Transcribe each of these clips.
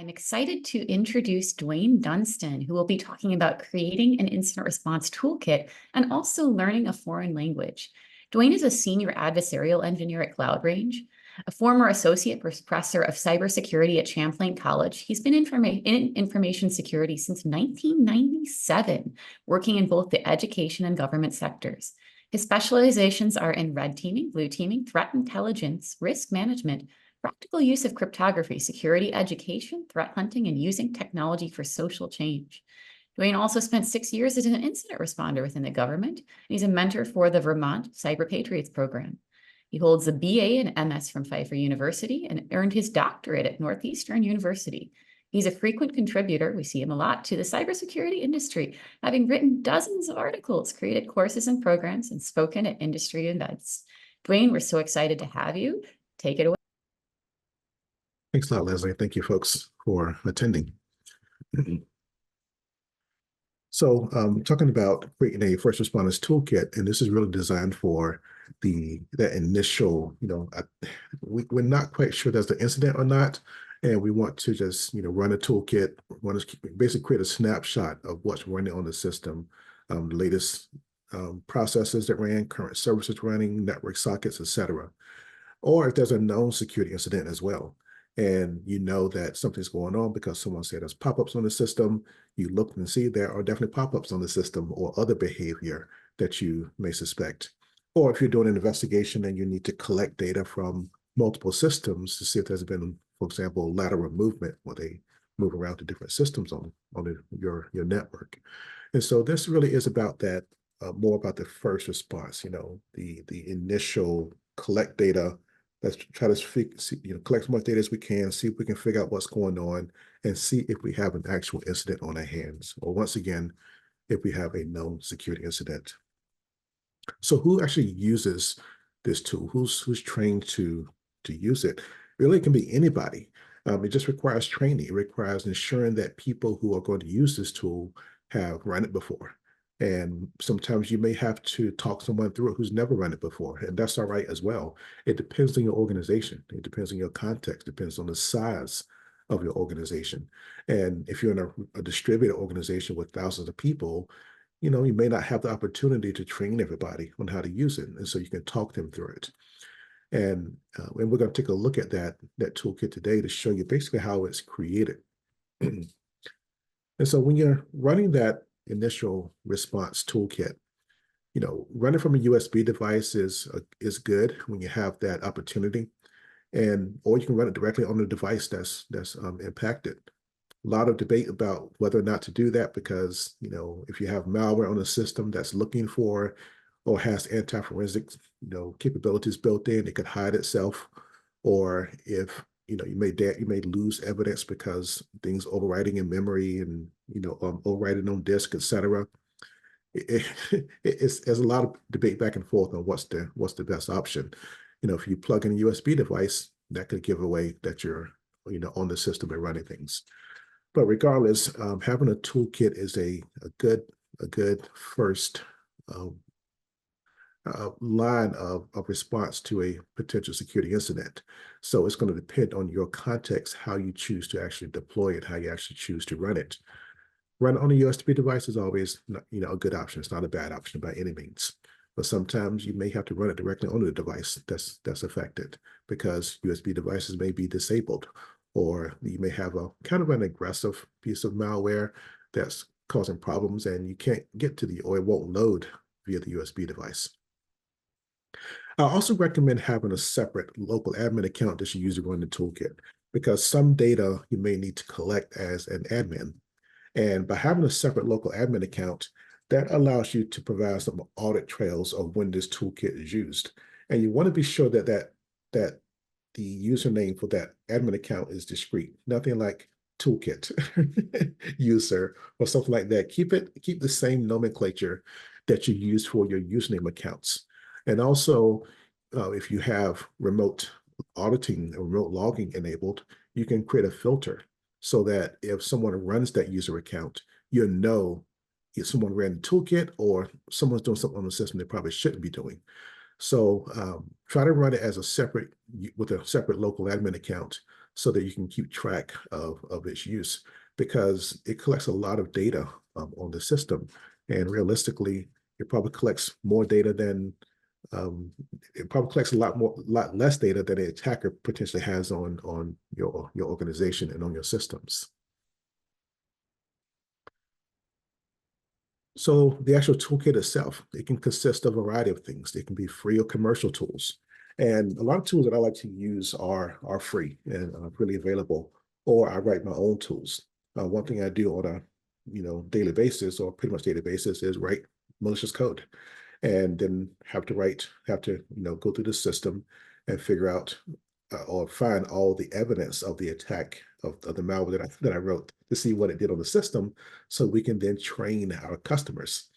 I'm excited to introduce Duane Dunston, who will be talking about creating an incident response toolkit and also learning a foreign language. Duane is a senior adversarial engineer at Cloud Range, a former associate professor of cybersecurity at Champlain College. He's been in information security since 1997, working in both the education and government sectors. His specializations are in red teaming, blue teaming, threat intelligence, risk management, practical use of cryptography, security education, threat hunting, and using technology for social change. Duane also spent 6 years as an incident responder within the government, and he's a mentor for the Vermont Cyber Patriots program. He holds a BA and MS from Pfeiffer University and earned his doctorate at Northeastern University. He's a frequent contributor, we see him a lot, to the cybersecurity industry, having written dozens of articles, created courses and programs, and spoken at industry events. Duane, we're so excited to have you. Take it away. Thanks a lot, Leslie. Thank you, folks, for attending. So talking about creating a first responders toolkit, and this is really designed for that initial, we're not quite sure there's an incident or not, and we want to just, run a toolkit, want to basically create a snapshot of what's running on the system, the latest processes that ran, current services running, network sockets, etc. Or if there's a known security incident as well, and you know that something's going on because someone said there's pop-ups on the system, you look and see there are definitely pop-ups on the system or other behavior that you may suspect. Or if you're doing an investigation and you need to collect data from multiple systems to see if there's been, for example, lateral movement where they move around to different systems on your network. And so this really is about that, more about the first response, the initial collect data. Let's try to collect as much data as we can, see if we can figure out what's going on, and see if we have an actual incident on our hands, or once again, if we have a known security incident. So who actually uses this tool? Who's trained to use it? Really, it can be anybody. It just requires training. It requires ensuring that people who are going to use this tool have run it before. And sometimes you may have to talk someone through it who's never run it before, and that's all right as well. It depends on your organization. It depends on your context, depends on the size of your organization. And if you're in a distributed organization with thousands of people, you may not have the opportunity to train everybody on how to use it. And so you can talk them through it. And we're going to take a look at that toolkit today to show you basically how it's created. And so when you're running that initial response toolkit, running from a USB device is good when you have that opportunity, or you can run it directly on the device that's impacted. A lot of debate about whether or not to do that because if you have malware on a system that's looking for or has anti-forensic capabilities built in, it could hide itself, or if you may lose evidence because things overwriting in memory and overwriting on disk, etc. There's a lot of debate back and forth on what's the best option. If you plug in a USB device, that could give away that you're on the system and running things. But regardless, having a toolkit is a good first line of response to a potential security incident. So it's going to depend on your context, how you choose to actually deploy it, how you actually choose to run it. Run on a USB device is always a good option. It's not a bad option by any means. But sometimes you may have to run it directly on the device that's affected because USB devices may be disabled, or you may have a kind of an aggressive piece of malware that's causing problems and you can't get to or it won't load via the USB device. I also recommend having a separate local admin account that you use to run the toolkit, because some data you may need to collect as an admin. And by having a separate local admin account, that allows you to provide some audit trails of when this toolkit is used. And you want to be sure that the username for that admin account is discrete, nothing like toolkit user or something like that. Keep the same nomenclature that you use for your username accounts. And also, if you have remote auditing or remote logging enabled, you can create a filter so that if someone runs that user account, you'll know if someone ran the toolkit or someone's doing something on the system they probably shouldn't be doing. So try to run it as with a separate local admin account so that you can keep track of its use, because it collects a lot of data on the system. And realistically, it probably collects more data than it probably collects a lot less data than an attacker potentially has on your organization and on your systems. So the actual toolkit itself, it can consist of a variety of things. They can be free or commercial tools. And a lot of tools that I like to use are free and freely available, or I write my own tools. One thing I do on a daily basis, or pretty much daily basis, is write malicious code, and then have to go through the system and figure out or find all the evidence of the attack of the malware that I wrote to see what it did on the system, so we can then train our customers.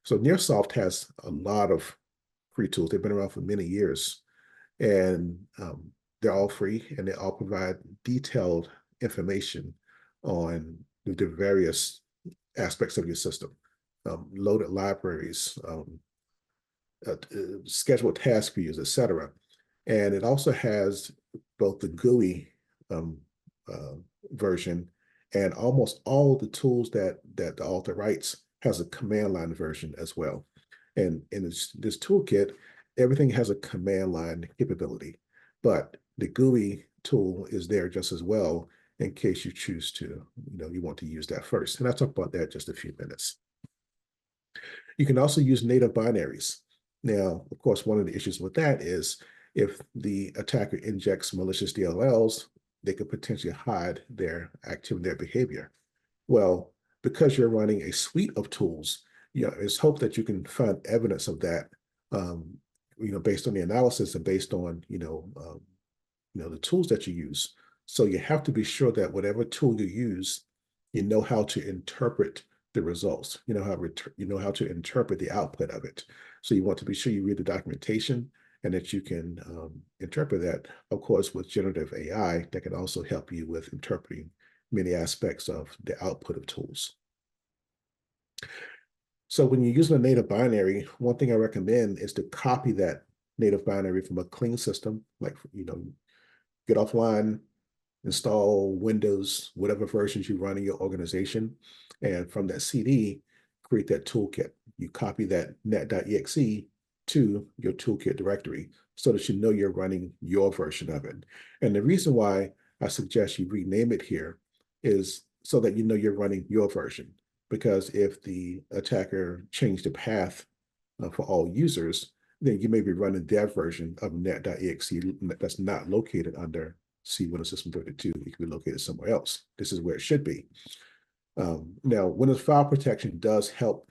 So Nearsoft has a lot of free tools. They've been around for many years, and they're all free, and they all provide detailed information on the various aspects of your system, loaded libraries, scheduled task views, etc. And it also has both the GUI version, and almost all the tools that the author writes has a command line version as well. And in this toolkit, everything has a command line capability, but the GUI tool is there just as well in case you choose to, you want to use that first. And I'll talk about that in just a few minutes. You can also use native binaries. Now, of course, one of the issues with that is if the attacker injects malicious DLLs, they could potentially hide their activity, their behavior. Well, because you're running a suite of tools, it's hoped that you can find evidence of that, based on the analysis and based on, the tools that you use. So you have to be sure that whatever tool you use, you know how to interpret the results. You know how to interpret the output of it. So you want to be sure you read the documentation and that you can interpret that. Of course, with generative AI, that can also help you with interpreting many aspects of the output of tools. So when you're using a native binary, one thing I recommend is to copy that native binary from a clean system, like, get offline, install Windows, whatever versions you run in your organization, and from that CD, create that toolkit. You copy that net.exe to your toolkit directory so that you're running your version of it. And the reason why I suggest you rename it here is so that you're running your version. Because if the attacker changed the path for all users, then you may be running their version of net.exe that's not located under C Windows System 32. It can be located somewhere else. This is where it should be. Now, Windows File Protection does help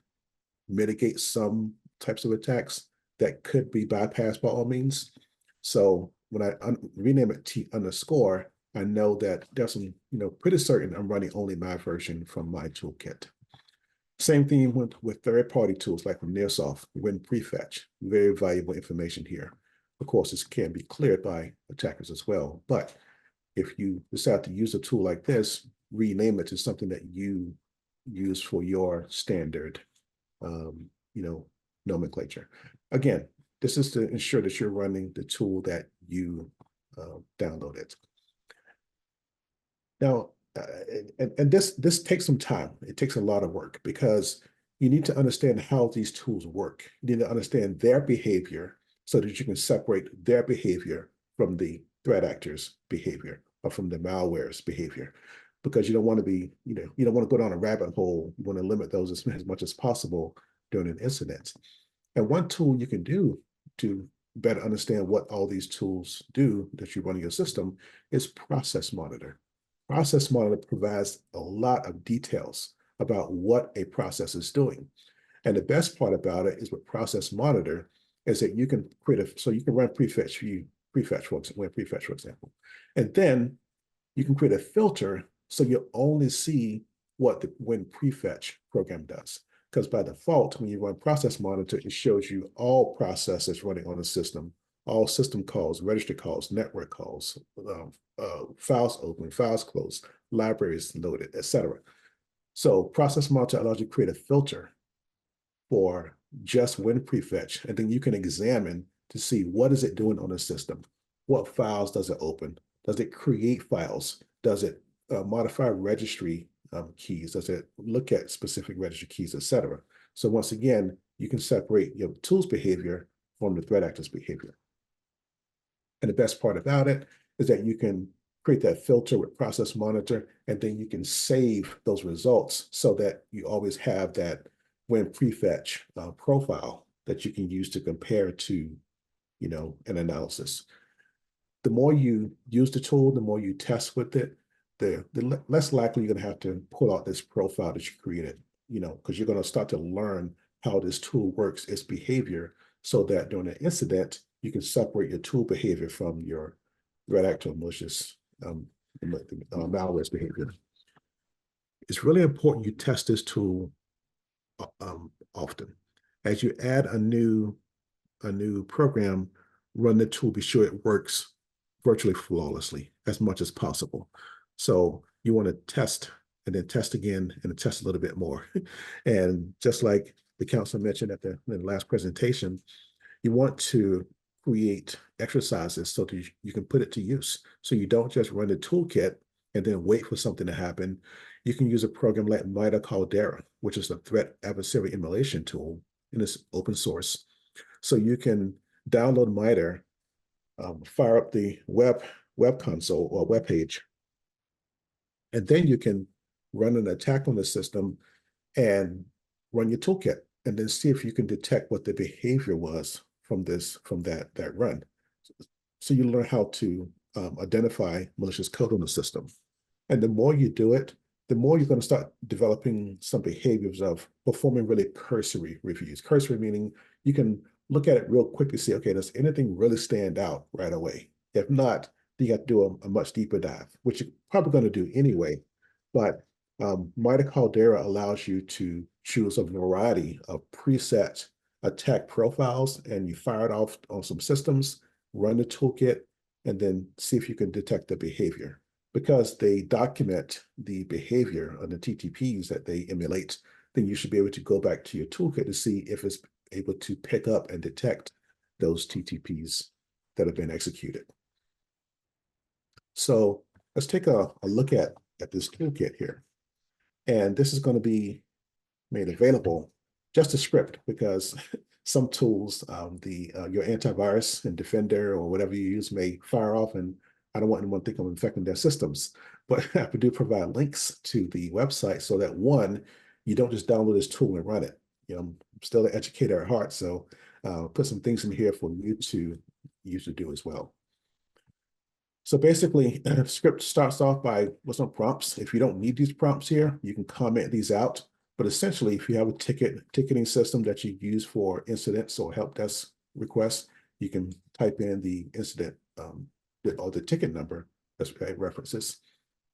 mitigate some types of attacks that could be bypassed by all means. So when I rename it T_, I know that there's some, pretty certain I'm running only my version from my toolkit. Same thing with third-party tools like from Nearsoft, WinPrefetch, very valuable information here. Of course, this can be cleared by attackers as well. But if you decide to use a tool like this, rename it to something that you use for your standard, nomenclature. Again, this is to ensure that you're running the tool that you downloaded. Now, and this takes some time. It takes a lot of work because you need to understand how these tools work. You need to understand their behavior so that you can separate their behavior from the threat actor's behavior or from the malware's behavior, because you don't want to be, you don't want to go down a rabbit hole. You want to limit those as much as possible during an incident. And one tool you can do to better understand what all these tools do that you run in your system is Process Monitor. Process Monitor provides a lot of details about what a process is doing. And the best part about it is with Process Monitor is that you can you can run prefetch for example. And then you can create a filter so you only see what the WinPrefetch program does. Because by default, when you run Process Monitor, it shows you all processes running on the system, all system calls, register calls, network calls, files open, files closed, libraries loaded, etc. So Process Monitor allows you to create a filter for just WinPrefetch, and then you can examine to see what is it doing on the system, what files does it open, Does it create files? Does it modify registry keys? Does it look at specific registry keys, etc.? So once again, you can separate your tool's behavior from the threat actor's behavior. And the best part about it is that you can create that filter with process monitor, and then you can save those results so that you always have that when prefetch profile that you can use to compare to, an analysis. The more you use the tool, the more you test with it, the less likely you're going to have to pull out this profile that you created, because you're going to start to learn how this tool works, its behavior, so that during an incident, you can separate your tool behavior from your threat actor malicious malware's behavior. It's really important you test this tool often. As you add a new program, run the tool, be sure it works virtually flawlessly as much as possible. So you want to test and then test again and then test a little bit more. And just like the council mentioned in the last presentation, you want to create exercises so that you can put it to use. So you don't just run the toolkit and then wait for something to happen. You can use a program like MITRE Caldera, which is a threat adversary emulation tool, and it's open source. So you can download MITRE, fire up the web console or web page, and then you can run an attack on the system and run your toolkit, and then see if you can detect what the behavior was from that run. So you learn how to identify malicious code on the system. And the more you do it, the more you're going to start developing some behaviors of performing really cursory reviews. Cursory meaning you can look at it real quick to see, okay, does anything really stand out right away? If not, you got to do a much deeper dive, which you're probably going to do anyway. But MITRE Caldera allows you to choose a variety of preset attack profiles, and you fire it off on some systems, run the toolkit, and then see if you can detect the behavior. Because they document the behavior of the TTPs that they emulate, then you should be able to go back to your toolkit to see if it's able to pick up and detect those TTPs that have been executed. So let's take a look at this toolkit here. And this is going to be made available just a script, because some tools, your antivirus and defender or whatever you use may fire off, and I don't want anyone to think I'm infecting their systems. But I do provide links to the website so that, one, you don't just download this tool and run it. I'm still an educator at heart, so put some things in here for you to do as well. So basically, the script starts off with some prompts. If you don't need these prompts here, you can comment these out. But essentially, if you have a ticketing system that you use for incidents or help desk requests, you can type in the incident or the ticket number as references,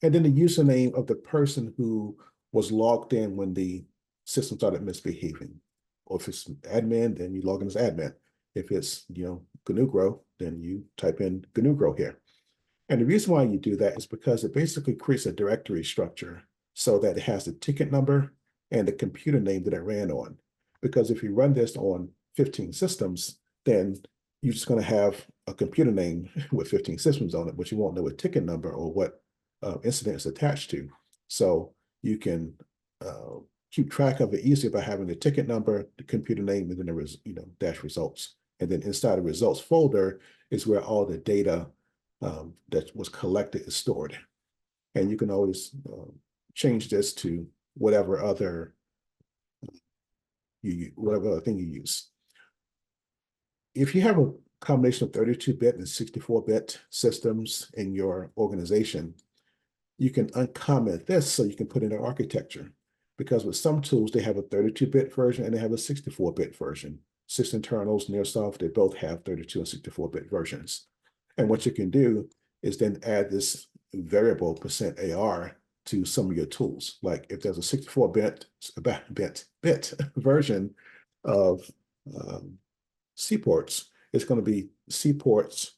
and then the username of the person who was logged in when the system started misbehaving. Or if it's admin, then you log in as admin. If it's GNU, then you type in GNU here. And the reason why you do that is because it basically creates a directory structure so that it has the ticket number and the computer name that it ran on. Because if you run this on 15 systems, then you're just going to have a computer name with 15 systems on it, but you won't know a ticket number or what incident is attached to. So you can keep track of it easily by having the ticket number, the computer name, and then the dash results. And then inside the results folder is where all the data that was collected is stored. And you can always change this to whatever other thing you use. If you have a combination of 32-bit and 64-bit systems in your organization, you can uncomment this so you can put in an architecture. Because with some tools, they have a 32-bit version and they have a 64-bit version. Sysinternals, Nearsoft, they both have 32 and 64-bit versions. And what you can do is then add this variable %AR to some of your tools. Like if there's a 64-bit version of cports, it's going to be cports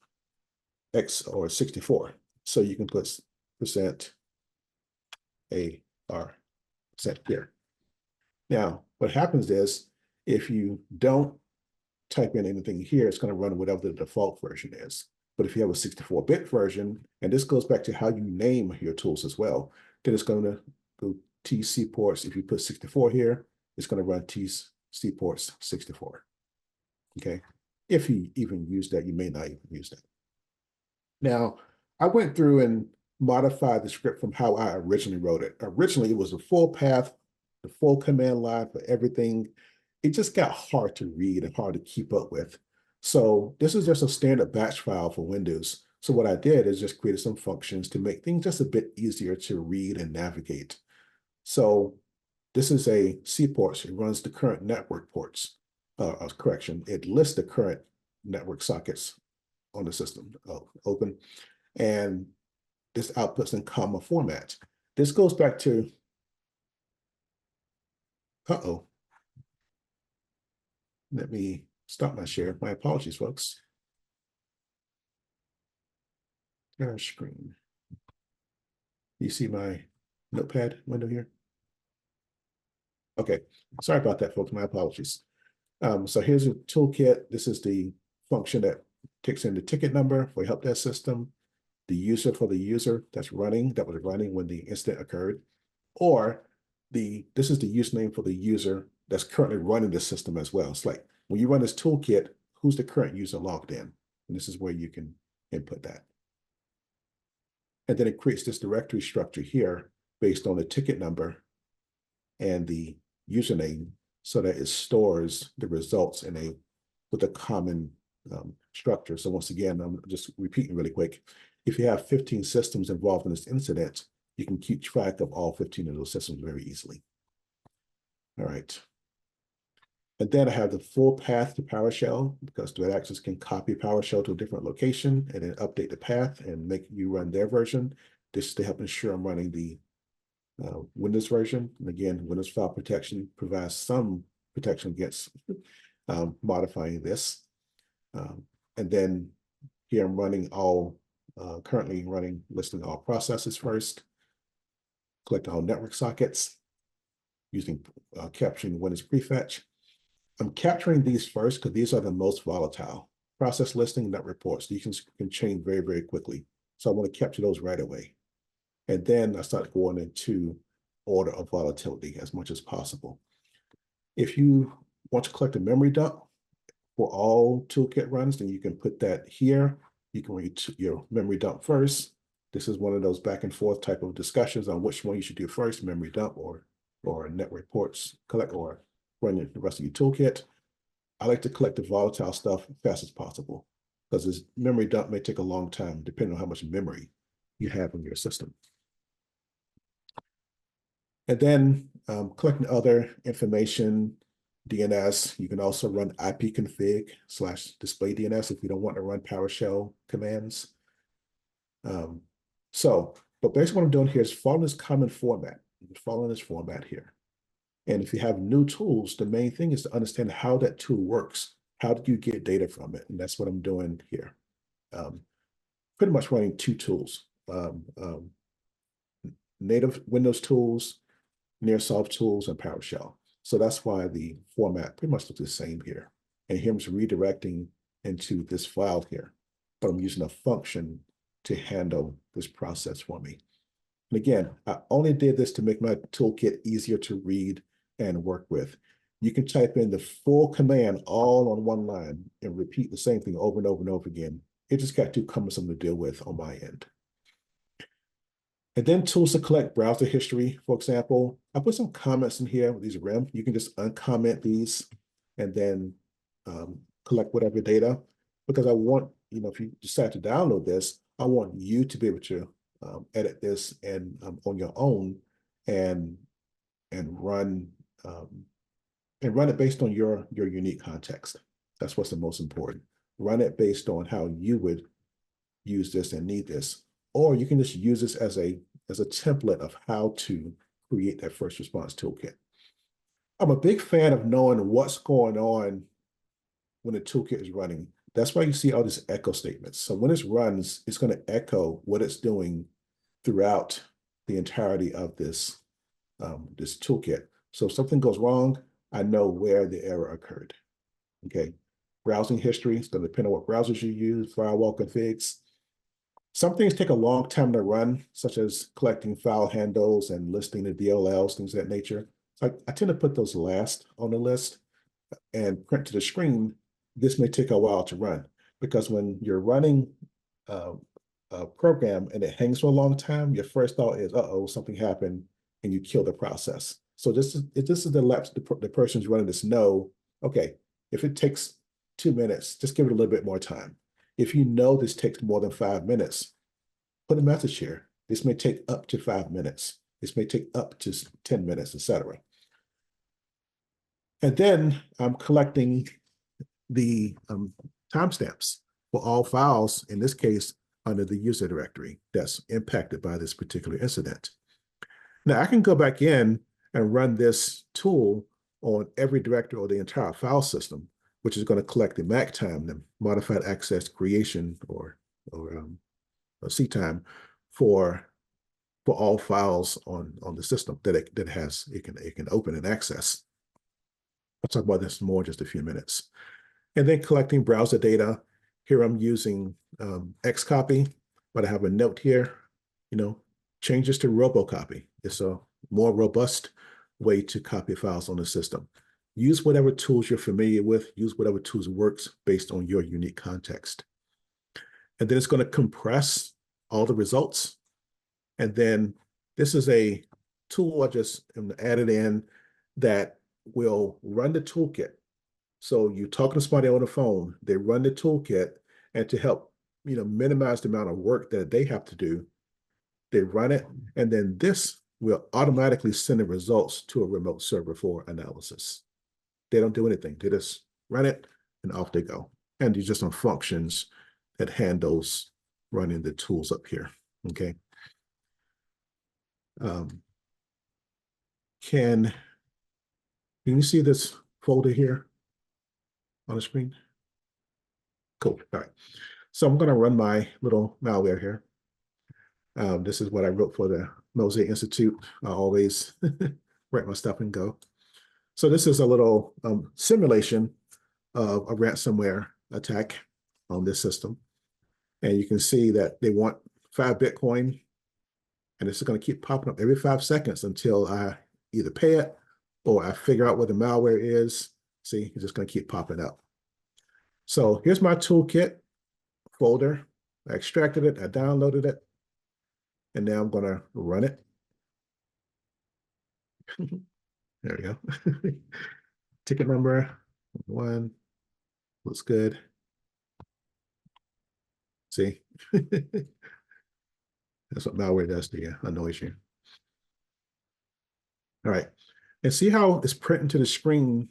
X or 64. So you can put %AR here. Now, what happens is if you don't type in anything here, it's going to run whatever the default version is. But if you have a 64-bit version, and this goes back to how you name your tools as well, then it's going to go TC ports. If you put 64 here, it's going to run TC ports 64. Okay. If you even use that, you may not even use that. Now, I went through and modified the script from how I originally wrote it. Originally, it was a full path, the full command line for everything. It just got hard to read and hard to keep up with. So this is just a standard batch file for Windows. So what I did is just created some functions to make things just a bit easier to read and navigate. So this is a C ports. It runs the current network ports. Correction, it lists the current network sockets on the system open, and this outputs in comma format. This goes back to, let me stop my share. My apologies, folks. Share screen. You see my notepad window here? Okay, sorry about that, folks. My apologies. So here's a toolkit. This is the function that takes in the ticket number for help desk system, the user for the user that was running when the incident occurred, or this is the username for the user that's currently running the system as well. It's like when you run this toolkit, who's the current user logged in? And this is where you can input that. And then it creates this directory structure here based on the ticket number and the username, so that it stores the results with a common structure. So once again, I'm just repeating really quick. If you have 15 systems involved in this incident, you can keep track of all 15 of those systems very easily. All right. And then I have the full path to PowerShell, because Threat Access can copy PowerShell to a different location and then update the path and make you run their version. This is to help ensure I'm running the Windows version. And again, Windows File Protection provides some protection against modifying this. And then here I'm running currently listing all processes first, collecting all network sockets, using capturing Windows prefetch. I'm capturing these first because these are the most volatile. Process listing, net reports, these can change very, very quickly. So I want to capture those right away. And then I start going into order of volatility as much as possible. If you want to collect a memory dump for all toolkit runs, then you can put that here. You can read your memory dump first. This is one of those back and forth type of discussions on which one you should do first, memory dump or net reports collect, or run the rest of your toolkit. I like to collect the volatile stuff as fast as possible, because this memory dump may take a long time depending on how much memory you have in your system. And then collecting other information, DNS. You can also run ipconfig/display DNS if you don't want to run PowerShell commands. But basically what I'm doing here is following this common format, following this format here. And if you have new tools, the main thing is to understand how that tool works. How do you get data from it? And that's what I'm doing here. Pretty much running two tools, native Windows tools, Nearsoft tools, and PowerShell. So that's why the format pretty much looks the same here. And here I'm just redirecting into this file here, but I'm using a function to handle this process for me. And again, I only did this to make my toolkit easier to read and work with. You can type in the full command all on one line and repeat the same thing over and over and over again. It just got too cumbersome to deal with on my end. And then tools to collect browser history, for example. I put some comments in here with these rem. You can just uncomment these and then collect whatever data, because I want, if you decide to download this, I want you to be able to edit this and on your own and run it based on your unique context. That's what's the most important. Run it based on how you would use this and need this. Or you can just use this as a template of how to create that first response toolkit. I'm a big fan of knowing what's going on when the toolkit is running. That's why you see all these echo statements. So when it runs, it's going to echo what it's doing throughout the entirety of this toolkit. So if something goes wrong, I know where the error occurred. Okay. browsing history. It's going to depend on what browsers you use, firewall configs. Some things take a long time to run, such as collecting file handles and listing the DLLs, things of that nature. So I tend to put those last on the list and print to the screen. This may take a while to run because when you're running a program and it hangs for a long time, your first thought is, uh-oh, something happened, and you kill the process. So this is the lapse the person's running this know, okay, if it takes 2 minutes, just give it a little bit more time. If you know this takes more than 5 minutes, put a message here. This may take up to 5 minutes. This may take up to 10 minutes, etc. And then I'm collecting the timestamps for all files, in this case, under the user directory that's impacted by this particular incident. Now I can go back in and run this tool on every directory or the entire file system, which is going to collect the MAC time, the modified access creation or C time for all files on the system that it can open and access. I'll talk about this more in just a few minutes. And then collecting browser data. Here I'm using Xcopy, but I have a note here, changes to robocopy. It's a more robust way to copy files on the system. Use whatever tools you're familiar with, use whatever tools works based on your unique context. And then it's going to compress all the results. And then this is a tool I just added in that will run the toolkit. So you talk to somebody on the phone, they run the toolkit, and to help minimize the amount of work that they have to do, they run it, and then this will automatically send the results to a remote server for analysis. They don't do anything. They just run it, and off they go. And these are some functions that handles running the tools up here, okay? Can you see this folder here on the screen? Cool, all right. So I'm gonna run my little malware here. This is what I wrote for the Mosaic Institute. I always write my stuff and go. So this is a little simulation of a ransomware attack on this system. And you can see that they want 5 Bitcoin, and it's going to keep popping up every 5 seconds until I either pay it or I figure out what the malware is. See, it's just going to keep popping up. So here's my toolkit folder. I extracted it, I downloaded it, and now I'm going to run it. There we go. Ticket number 1 looks good. See, that's what malware does to you, annoys you. All right, and see how it's printing to the screen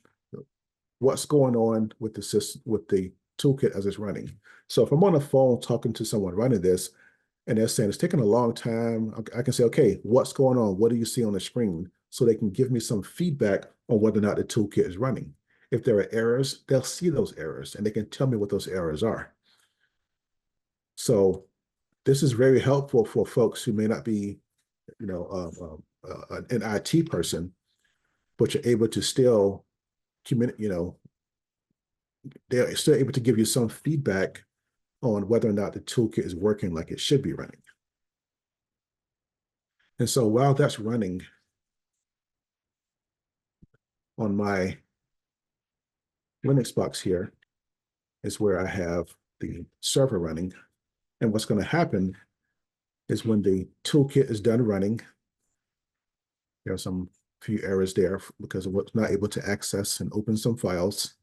what's going on with the system, with the toolkit as it's running. So if I'm on the phone talking to someone running this, and they're saying it's taking a long time, I can say, okay, what's going on? What do you see on the screen? So they can give me some feedback on whether or not the toolkit is running. If there are errors, they'll see those errors and they can tell me what those errors are. So this is very helpful for folks who may not be, an IT person, but you're able to still communicate, they're still able to give you some feedback on whether or not the toolkit is working like it should be running. And so while that's running on my Linux box here is where I have the server running. And what's going to happen is when the toolkit is done running, there are some few errors there because it was not able to access and open some files,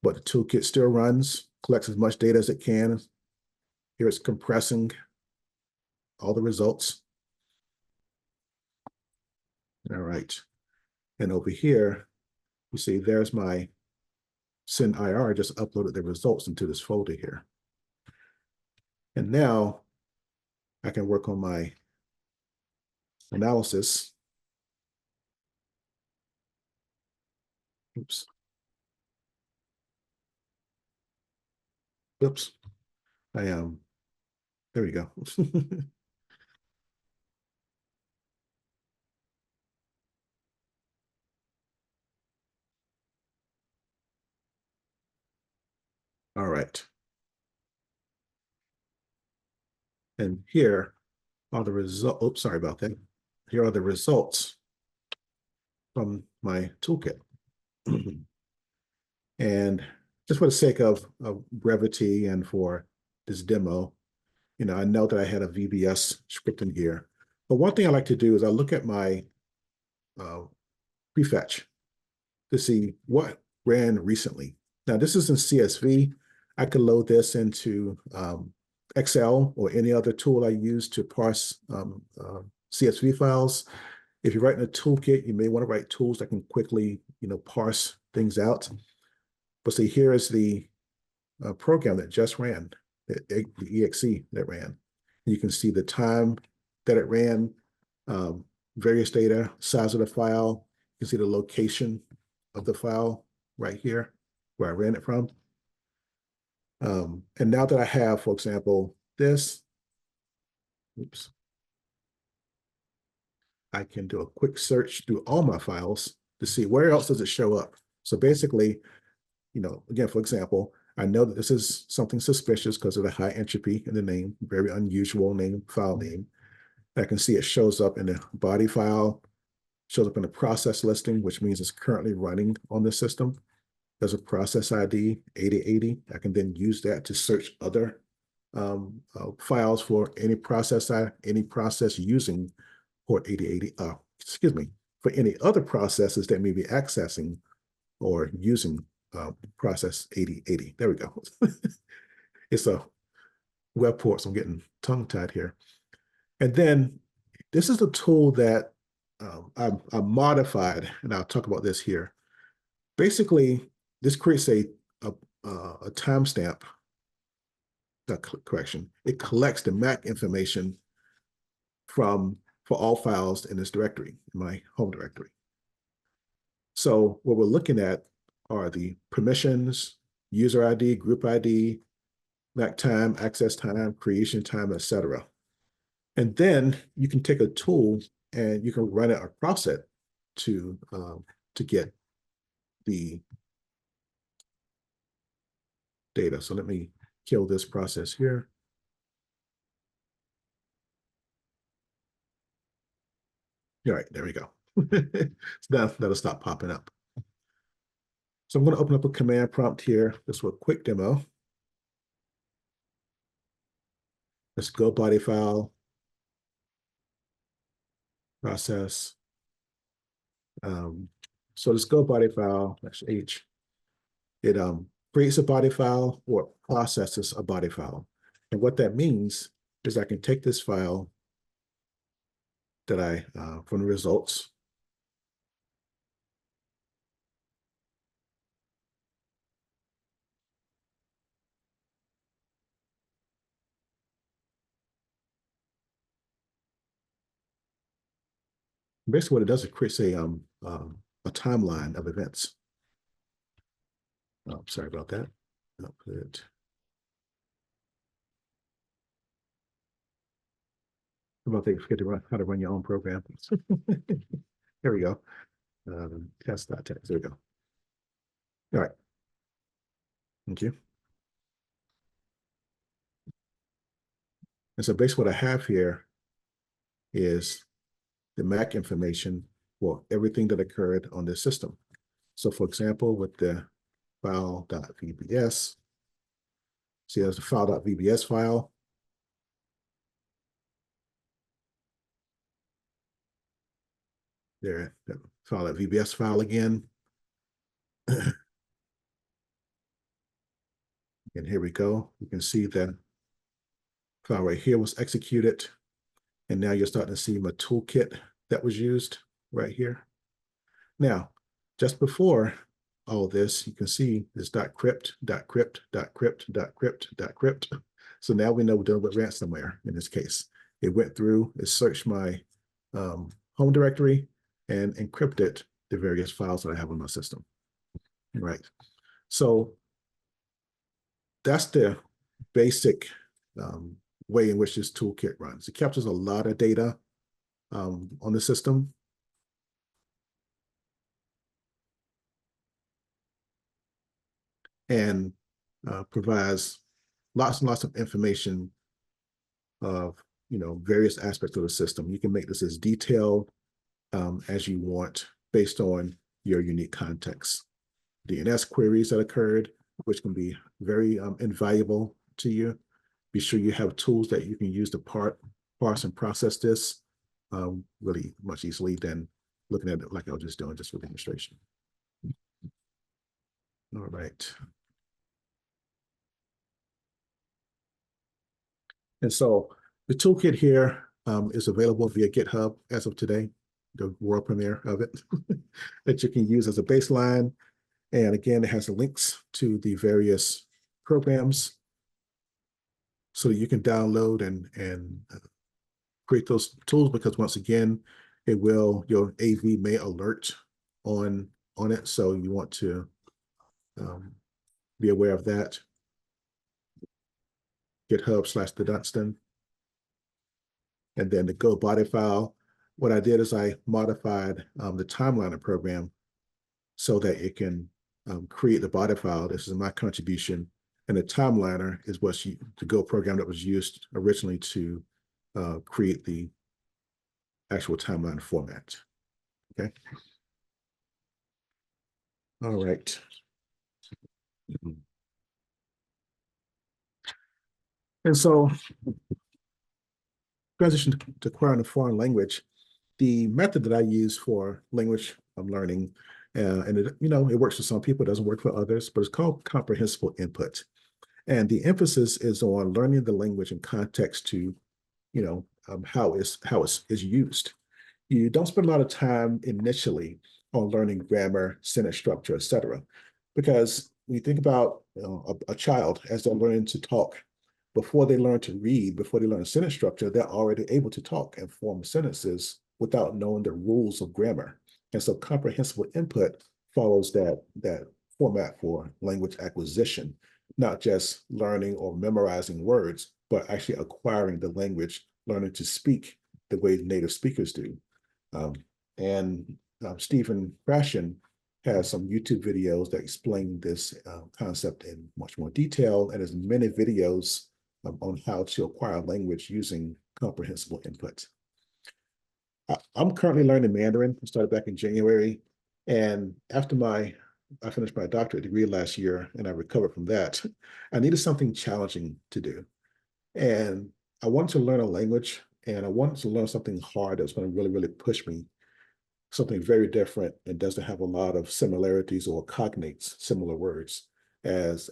but the toolkit still runs, collects as much data as it can. Here it's compressing all the results. All right. And over here, you see there's my send IR. I just uploaded the results into this folder here. And now I can work on my analysis. Oops. Oops. I am. There we go. All right. And here are the results. Oops, sorry about that. Here are the results from my toolkit. And just for the sake of brevity and for this demo, I know that I had a VBS script in here. But one thing I like to do is I look at my prefetch to see what ran recently. Now, this is in CSV. I could load this into Excel or any other tool I use to parse CSV files. If you're writing a toolkit, you may want to write tools that can quickly, parse things out. But see, here is the program that just ran, the exe that ran. And you can see the time that it ran, various data, size of the file. You can see the location of the file right here where I ran it from. And now that I have, for example, this, oops, I can do a quick search through all my files to see where else does it show up. So basically, again, for example, I know that this is something suspicious because of the high entropy in the name, very unusual name, file name. I can see it shows up in the body file, shows up in the process listing, which means it's currently running on the system. There's a process ID 8080. I can then use that to search other files for any process using port 8080. For any other processes that may be accessing or using process 8080. There we go. It's a web port, so I'm getting tongue-tied here. And then this is the tool that I modified, and I'll talk about this here. Basically, this creates a timestamp, correction. It collects the MAC information for all files in this directory, in my home directory. So what we're looking at are the permissions, user ID, group ID, MAC time, access time, creation time, etc. And then you can take a tool and you can run it across it to get the data. So let me kill this process here. All right, there we go. So that'll stop popping up. So I'm going to open up a command prompt here, just for a quick demo. Let's go body file, process. So let's go body file, that's H. It creates a body file or processes a body file. And what that means is I can take this file that from the results, basically what it does is creates a timeline of events. Oh, sorry about that. I'll put it. How about they forget to how to run your own program? There we go. Test.txt. There we go. All right. Thank you. And so basically what I have here is the MAC information for everything that occurred on this system. So for example, with the file.vbs, see there's the file.vbs file. There, the file.vbs file again. And here we go. You can see that file right here was executed. And now you're starting to see my toolkit that was used right here. Now, just before all this, you can see this .crypt, .crypt, .crypt, .crypt, .crypt. So now we know we're dealing with ransomware in this case. It went through, it searched my home directory and encrypted the various files that I have on my system. Right. So that's the basic way in which this toolkit runs. It captures a lot of data on the system. And provides lots and lots of information of various aspects of the system. You can make this as detailed as you want based on your unique context. DNS queries that occurred, which can be very invaluable to you. Be sure you have tools that you can use to parse and process this really much easily than looking at it like I was just doing, just for demonstration. All right. And so the toolkit here is available via GitHub as of today, the world premiere of it, that you can use as a baseline. And again, it has the links to the various programs so that you can download and create those tools, because once again, your AV may alert on it. So you want to be aware of that. GitHub/the Dunston. And then the Go body file. What I did is I modified the timeliner program so that it can create the body file. This is my contribution. And the timeliner is the Go program that was used originally to create the actual timeline format. Okay. All right. And so, transition to acquiring a foreign language, the method that I use for language learning, and it works for some people, it doesn't work for others, but it's called comprehensible input. And the emphasis is on learning the language in context to, how it's used. You don't spend a lot of time initially on learning grammar, sentence structure, etc. Because when you think about a child as they're learning to talk, before they learn to read, before they learn sentence structure, they're already able to talk and form sentences without knowing the rules of grammar. And so comprehensible input follows that format for language acquisition, not just learning or memorizing words, but actually acquiring the language, learning to speak the way native speakers do. Stephen Krashen has some YouTube videos that explain this concept in much more detail, and there's many videos on how to acquire language using comprehensible input. I'm currently learning Mandarin. I started back in January, and after I finished my doctorate degree last year and I recovered from that, I needed something challenging to do. And I wanted to learn a language, and I wanted to learn something hard that's going to really, really push me, something very different and doesn't have a lot of similarities or cognates similar words as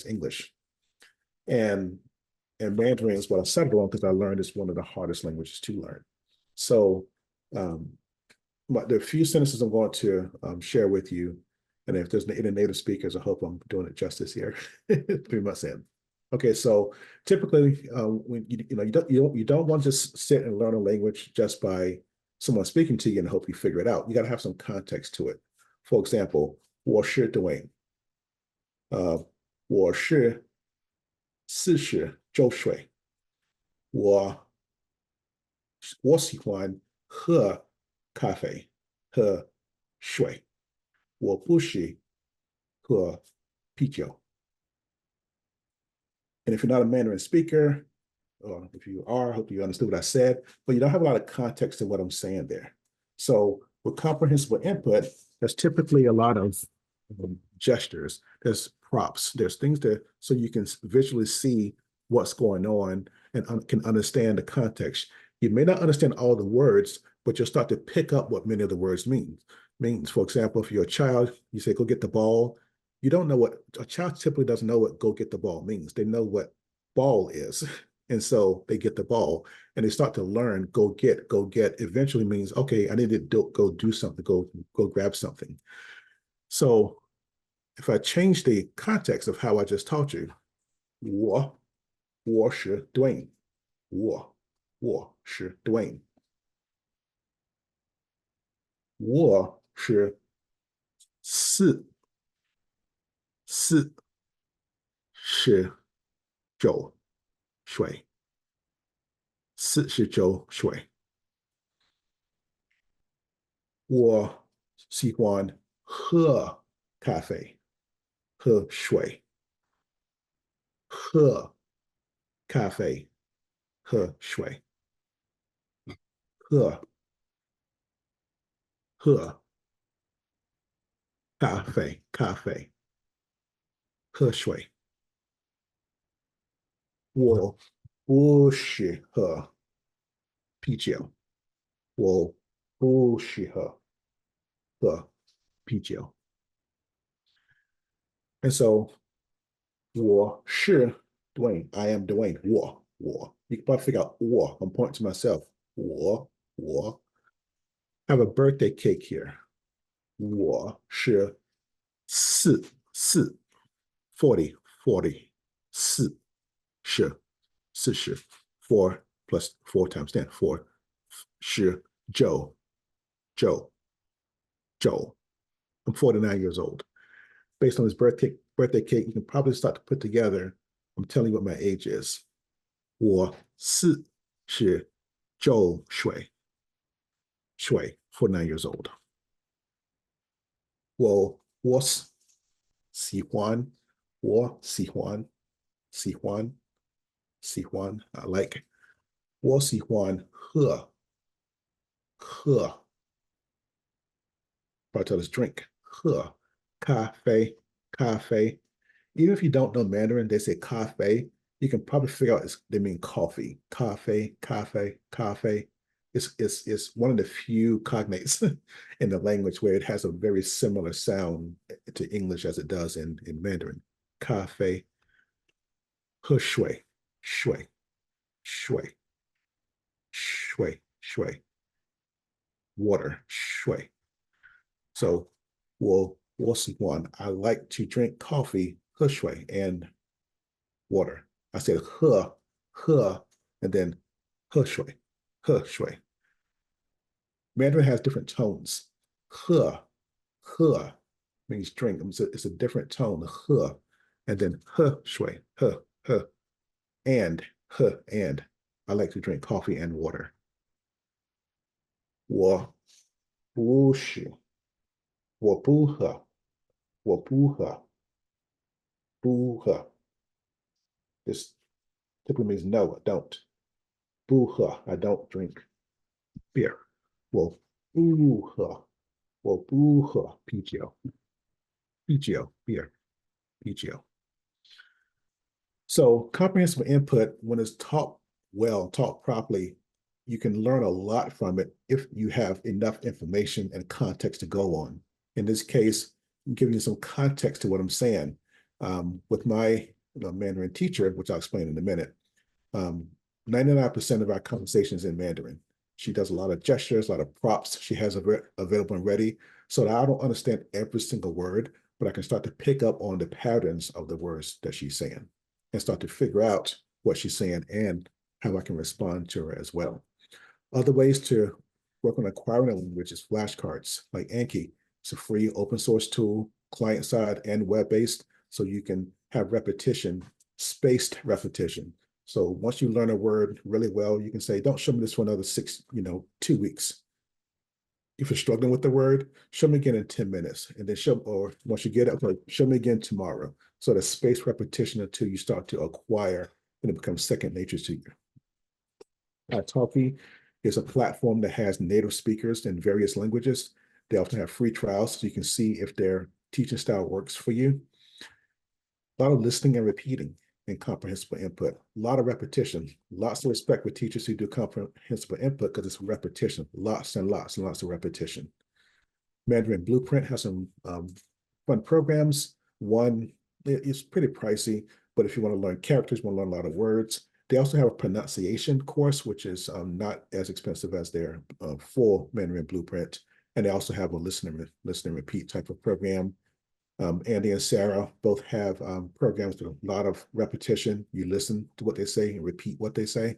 English. And Mandarin is what I settled on because I learned it's one of the hardest languages to learn. So there are a few sentences I'm going to share with you. And if there's any native speakers, I hope I'm doing it justice here. 3 months in. Okay, so typically, when you don't want to just sit and learn a language just by someone speaking to you and hope you figure it out. You got to have some context to it. For example, 我是 Duane. 我是40周水. 我喜欢喝咖啡和水. 我不是喝啤酒. And if you're not a Mandarin speaker, or if you are, I hope you understood what I said, but you don't have a lot of context to what I'm saying there. So with comprehensible input, there's typically a lot of gestures, there's props, there's things so you can visually see what's going on and can understand the context. You may not understand all the words, but you'll start to pick up what many of the words mean. For example, if you're a child, you say, go get the ball. You don't know a child typically doesn't know what go get the ball means. They know what ball is. And so they get the ball and they start to learn go get eventually means, okay, I need to go do something, go grab something. So if I change the context of how I just taught you, 我是 Duane. 我是 Duane. 我是4周水. 40周水. 我喜欢喝咖啡和水.喝咖啡，喝水，喝喝咖啡，喝水。我不喜喝啤酒，我不喜喝啤酒。And so 我是 Dwayne. I am Dwayne. 我. You can probably figure out 我. I'm pointing to myself. 我. I have a birthday cake here. 我是四 40 40 四是 4 plus 4 times 10 4 是 Joe. I'm 49 years old. Based on his birthday cake, you can probably start to put together. I'm telling you what my age is. 我是 Joe 49 years old. 我喜欢 I like 我喜欢喝 probably tell us drink 喝咖啡. Even if you don't know Mandarin, they say cafe. You can probably figure out they mean coffee. Cafe. It's one of the few cognates in the language where it has a very similar sound to English as it does in Mandarin. Cafe. 喝水 water 水. So 我喜欢 I like to drink coffee 喝水 and water. I said 喝 and then 喝水. Mandarin has different tones. 喝 means drink. It's a different tone. 喝 and then 喝水 and I like to drink coffee and water. 我不喝 This typically means no, I don't. 不喝 I don't drink beer. 我不喝啤酒 beer 啤酒. So comprehensive input, when it's taught well, taught properly, you can learn a lot from it if you have enough information and context to go on. In this case, I'm giving you some context to what I'm saying. With my Mandarin teacher, which I'll explain in a minute, 99% of our conversations in Mandarin. She does a lot of gestures, a lot of props she has available and ready, so that I don't understand every single word, but I can start to pick up on the patterns of the words that she's saying and start to figure out what she's saying and how I can respond to her as well. Other ways to work on acquiring a language is flashcards like Anki. It's a free open source tool, client side and web-based, so you can have repetition, spaced repetition. So once you learn a word really well, you can say, don't show me this for another 2 weeks. If you're struggling with the word, show me again in 10 minutes. And then or once you get it, okay, show me again tomorrow. So the spaced repetition until you start to acquire and it becomes second nature to you. Italki is a platform that has native speakers in various languages. They often have free trials so you can see if their teaching style works for you. A lot of listening and repeating and comprehensible input. A lot of repetition. Lots of respect for teachers who do comprehensible input because it's repetition. Lots and lots of repetition. Mandarin Blueprint has some fun programs. One is pretty pricey, but if you want to learn characters, want to learn a lot of words. They also have a pronunciation course, which is not as expensive as their full Mandarin Blueprint. And they also have a listen and repeat type of program. Andy and Sarah both have programs with a lot of repetition. You listen to what they say and repeat what they say.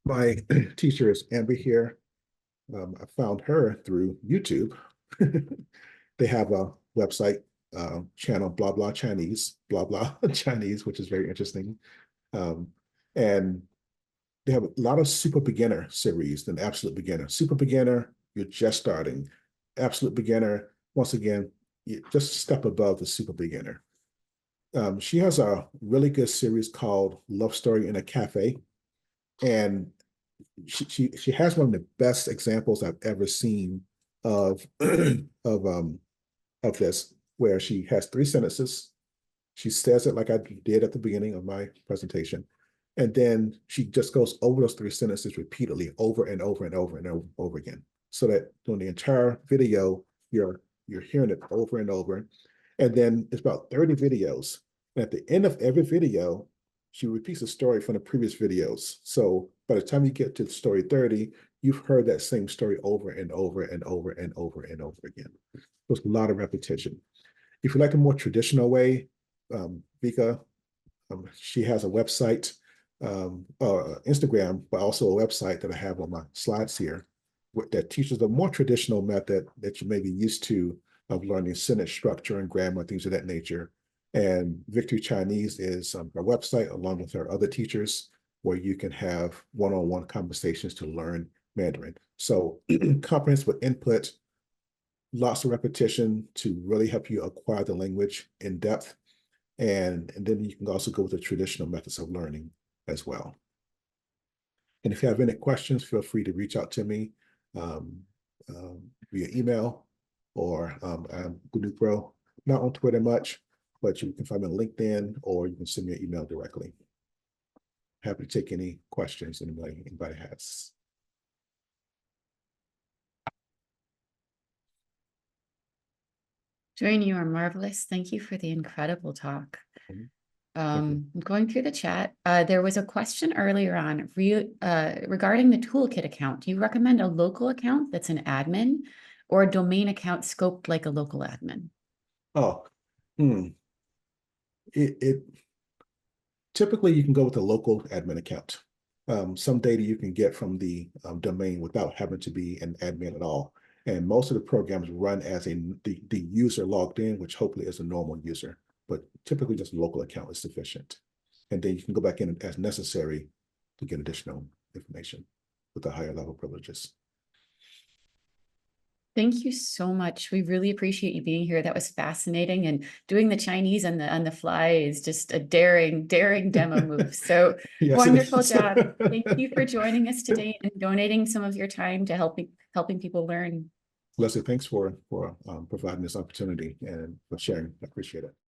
My teacher is Amber here. I found her through YouTube. They have a website channel, blah, blah Chinese, which is very interesting. And they have a lot of super beginner series and absolute beginner. Super beginner, you're just starting. Absolute beginner, once again, you just step above the super beginner. She has a really good series called Love Story in a Cafe. And she has one of the best examples I've ever seen of of this, where she has three sentences. She says it like I did at the beginning of my presentation. And then she just goes over those three sentences repeatedly over and over and over and over again. So that during the entire video, you're hearing it over and over. And then it's about 30 videos. And at the end of every video, she repeats a story from the previous videos. So by the time you get to story 30, you've heard that same story over and over and over and over and over again. There's a lot of repetition. If you like a more traditional way, Vika, she has a website, Instagram, but also a website that I have on my slides here that teaches a more traditional method that you may be used to of learning sentence structure and grammar, things of that nature. And Victory Chinese is her website, along with her other teachers, where you can have one-on-one conversations to learn Mandarin. So comprehensive input, lots of repetition to really help you acquire the language in depth. And then you can also go with the traditional methods of learning as well. And if you have any questions, feel free to reach out to me via email or I'm Gunupro, not on Twitter much, but you can find me on LinkedIn or you can send me an email directly. Happy to take any questions anybody has. Duane, you are marvelous. Thank you for the incredible talk. Going through the chat, there was a question earlier on regarding the toolkit account. Do you recommend a local account that's an admin or a domain account scoped like a local admin? Oh, it typically you can go with a local admin account. Some data you can get from the domain without having to be an admin at all. And most of the programs run as the user logged in, which hopefully is a normal user, but typically just a local account is sufficient. And then you can go back in as necessary to get additional information with the higher level privileges. Thank you so much. We really appreciate you being here. That was fascinating. And doing the Chinese on the fly is just a daring demo move. So yes, wonderful job. Thank you for joining us today and donating some of your time to helping people learn. Leslie, thanks for providing this opportunity and for sharing. I appreciate it.